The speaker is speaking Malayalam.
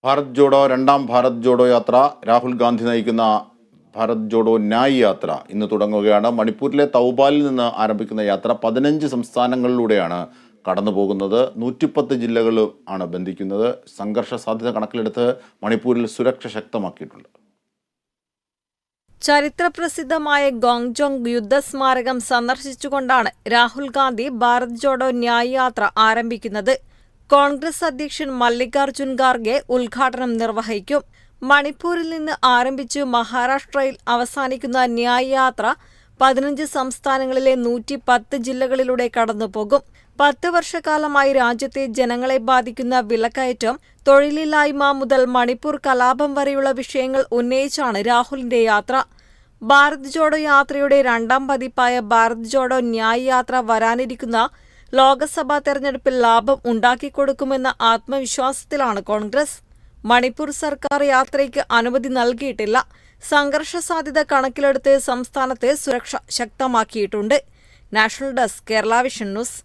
ഭാരത് ജോഡോ രണ്ടാം ഭാരത് ജോഡോ യാത്ര രാഹുൽ ഗാന്ധി നയിക്കുന്ന ഭാരത് ജോഡോ ന്യായ് യാത്ര ഇന്ന് തുടങ്ങുകയാണ്. മണിപ്പൂരിലെ തൗബാലിൽ നിന്ന് ആരംഭിക്കുന്ന യാത്ര 15 സംസ്ഥാനങ്ങളിലൂടെയാണ് കടന്നു പോകുന്നത്. 110 ജില്ലകൾ ആണ് ബന്ധിക്കുന്നത്. സംഘർഷ സാധ്യത കണക്കിലെടുത്ത് മണിപ്പൂരിൽ സുരക്ഷ ശക്തമാക്കിയിട്ടുണ്ട്. ചരിത്രപ്രസിദ്ധമായ ഗോങ്ജോങ് യുദ്ധസ്മാരകം സന്ദർശിച്ചുകൊണ്ടാണ് രാഹുൽ ഗാന്ധി ഭാരത് ജോഡോ ന്യായ് യാത്ര ആരംഭിക്കുന്നത്. കോൺഗ്രസ് അധ്യക്ഷൻ മല്ലികാർജുൻ ഖാർഗെ ഉദ്ഘാടനം നിർവഹിക്കും. മണിപ്പൂരിൽ നിന്ന് ആരംഭിച്ച് മഹാരാഷ്ട്രയിൽ അവസാനിക്കുന്ന ന്യായ് യാത്ര 15 സംസ്ഥാനങ്ങളിലെ 110 ജില്ലകളിലൂടെ കടന്നുപോകും. 10 വർഷക്കാലമായി രാജ്യത്തെ ജനങ്ങളെ ബാധിക്കുന്ന വിലക്കയറ്റം, തൊഴിലില്ലായ്മ മുതൽ മണിപ്പൂർ കലാപം വരെയുള്ള വിഷയങ്ങൾ ഉന്നയിച്ചാണ് രാഹുലിന്റെ യാത്ര. ഭാരത് ജോഡോ യാത്രയുടെ രണ്ടാം പതിപ്പായ ഭാരത് ജോഡോ ന്യായ് യാത്ര വരാനിരിക്കുന്ന ലോക്സഭാ തെരഞ്ഞെടുപ്പിൽ ലാഭം ഉണ്ടാക്കിക്കൊടുക്കുമെന്ന ആത്മവിശ്വാസത്തിലാണ് കോൺഗ്രസ്. മണിപ്പൂർ സർക്കാർ യാത്രയ്ക്ക് അനുമതി നൽകിയിട്ടില്ല. സംഘർഷ സാധ്യത കണക്കിലെടുത്ത് സംസ്ഥാനത്ത് സുരക്ഷ ശക്തമാക്കിയിട്ടുണ്ട്. National desk, Kerala vision news.